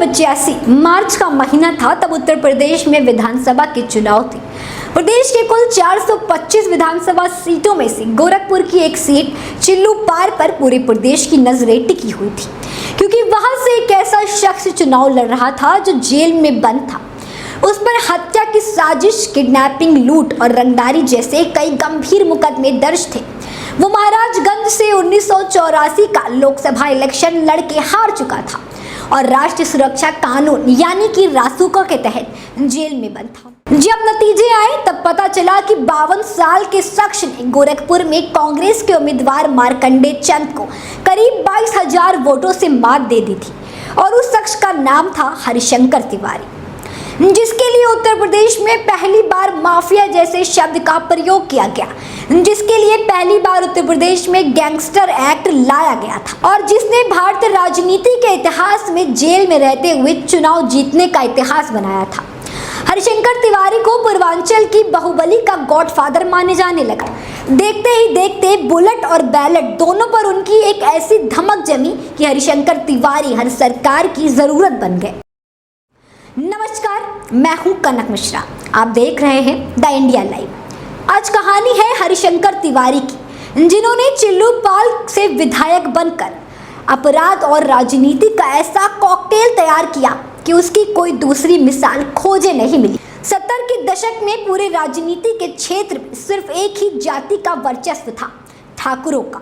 1985 मार्च का महीना था। तब उत्तर प्रदेश में विधानसभा के चुनाव थे। प्रदेश के कुल 425 विधानसभा सीटों में से गोरखपुर की एक सीट चिल्लू पार पर पूरे प्रदेश की नजरें टिकी हुई थी, क्योंकि वहां से एक ऐसा शख्स चुनाव लड़ रहा था जो जेल में बंद था। उस पर हत्या की साजिश, किडनैपिंग, लूट और रंगदारी जैसे कई गंभीर मुकदमे दर्ज थे। वो महाराजगंज से 1984 का लोकसभा इलेक्शन लड़के हार चुका था और राष्ट्रीय सुरक्षा कानून यानी कि रासुका के तहत जेल में बंद था। जब नतीजे आए तब पता चला कि 52 साल के शख्स ने गोरखपुर में कांग्रेस के उम्मीदवार मार्कंडे चंद को करीब 22,000 वोटों से मात दे दी थी और उस शख्स का नाम था हरिशंकर तिवारी, जिसके लिए उत्तर प्रदेश में पहली बार माफिया जैसे शब्द का प्रयोग किया गया, जिसके लिए पहली बार उत्तर प्रदेश में गैंगस्टर एक्ट लाया गया था और जिसने भारतीय राजनीति के इतिहास में जेल में रहते हुए चुनाव जीतने का इतिहास बनाया था। हरिशंकर तिवारी को पूर्वांचल की बाहुबली का गॉडफादर माने जाने लगा। देखते ही देखते बुलेट और बैलेट दोनों पर उनकी एक ऐसी धमक जमी कि हरिशंकर तिवारी हर सरकार की जरूरत बन गए। नमस्कार, मैं हूं कनक मिश्रा। आप देख रहे हैं द इंडिया लाइव। आज कहानी है हरिशंकर तिवारी की, जिन्होंने चिल्लूपाल से विधायक बनकर अपराध और राजनीति का ऐसा कॉकटेल तैयार किया कि उसकी कोई दूसरी मिसाल खोजे नहीं मिली। 70 के दशक में पूरे राजनीति के क्षेत्र में सिर्फ एक ही जाति का वर्चस्व था, ठाकुरों का।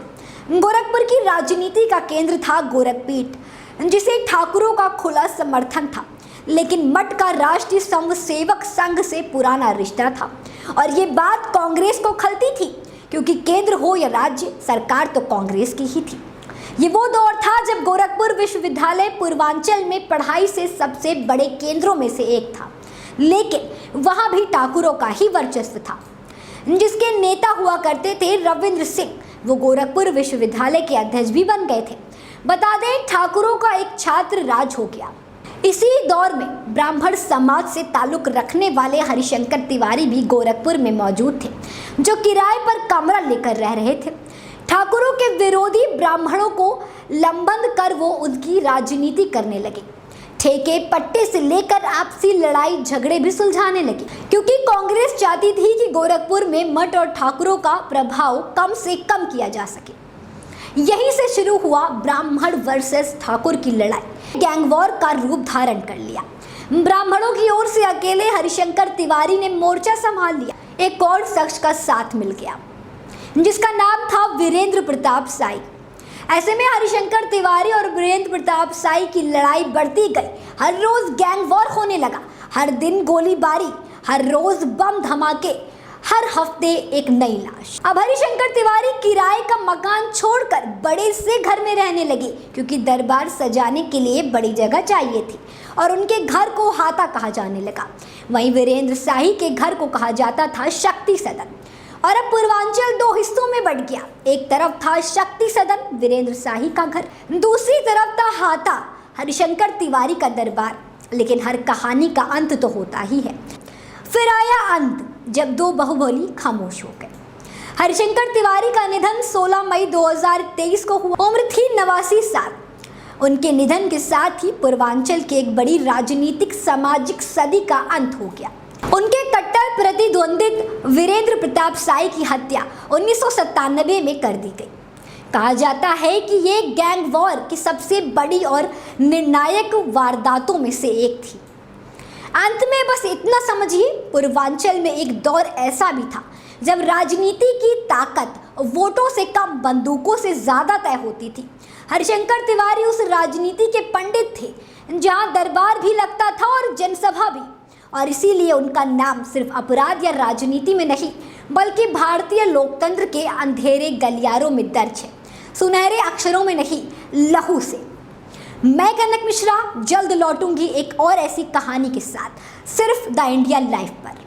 गोरखपुर की राजनीति का केंद्र था गोरखपीठ, जिसे ठाकुरों का खुला समर्थन था। लेकिन मठ का राष्ट्रीय स्वयंसेवक संघ से पुराना रिश्ता था और ये बात कांग्रेस को खलती थी, क्योंकि केंद्र हो या राज्य, सरकार तो कांग्रेस की ही थी। ये वो दौर था जब गोरखपुर विश्वविद्यालय पूर्वांचल में पढ़ाई से सबसे बड़े केंद्रों में से एक था, लेकिन वहां भी ठाकुरों का ही वर्चस्व था, जिसके नेता हुआ करते थे रविंद्र सिंह। वो गोरखपुर विश्वविद्यालय के अध्यक्ष भी बन गए थे। बता दें, ठाकुरों का एक छात्र राज हो गया। इसी दौर में ब्राह्मण समाज से ताल्लुक रखने वाले हरिशंकर तिवारी भी गोरखपुर में मौजूद थे, जो किराए पर कमरा लेकर रह रहे थे। ठाकुरों के विरोधी ब्राह्मणों को लंबंद कर वो उनकी राजनीति करने लगे। ठेके पट्टे से लेकर आपसी लड़ाई झगड़े भी सुलझाने लगे, क्योंकि कांग्रेस चाहती थी कि गोरखपुर में मठ और ठाकुरों का प्रभाव कम से कम किया जा सके। यहीं से शुरू हुआ ब्राह्मण वर्सेस ठाकुर की लड़ाई। गैंग वॉर का रूप धारण कर लिया। ब्राह्मणों की ओर से अकेले हरिशंकर तिवारी ने मोर्चा संभाल लिया। एक और शख्स का साथ मिल गया, जिसका नाम था वीरेंद्र प्रताप साई। ऐसे में हरिशंकर तिवारी और वीरेंद्र प्रताप साई की लड़ाई बढ़ती गई। हर रोज गैंग वॉर होने लगा, हर दिन गोलीबारी, हर रोज बम धमाके, हर हफ्ते एक नई लाश। अब हरिशंकर तिवारी किराए का मकान छोड़कर बड़े से घर में रहने लगे, क्योंकि दरबार सजाने के लिए बड़ी जगह चाहिए थी और उनके घर को हाता कहा जाने लगा। वहीं वीरेंद्र शाही के घर को कहा जाता था शक्ति सदन। और अब पूर्वांचल दो हिस्सों में बंट गया। एक तरफ था शक्ति सदन, वीरेंद्र शाही का घर, दूसरी तरफ था हाता, हरिशंकर तिवारी का दरबार। लेकिन हर कहानी का अंत तो होता ही है। फिर आया अंत, जब दो बाहुबली खामोश हो गए। हरिशंकर तिवारी का निधन 16 मई 2023 को हुआ। उम्र थी 89 साल। उनके निधन के साथ ही पूर्वांचल की एक बड़ी राजनीतिक सामाजिक सदी का अंत हो गया। उनके कट्टर प्रतिद्वंदित वीरेंद्र प्रताप साई की हत्या 1997 में कर दी गई। कहा जाता है कि ये गैंग वॉर की सबसे बड़ी और निर्णायक वारदातों में से एक थी। अंत में बस इतना समझिए, पूर्वांचल में एक दौर ऐसा भी था जब राजनीति की ताकत वोटों से कम, बंदूकों से ज्यादा तय होती थी। हरिशंकर तिवारी उस राजनीति के पंडित थे जहां दरबार भी लगता था और जनसभा भी, और इसीलिए उनका नाम सिर्फ अपराध या राजनीति में नहीं, बल्कि भारतीय लोकतंत्र के अंधेरे गलियारों में दर्ज है, सुनहरे अक्षरों में नहीं, लहू से। मैं कनक मिश्रा जल्द लौटूंगी एक और ऐसी कहानी के साथ, सिर्फ द इंडिया लाइव पर।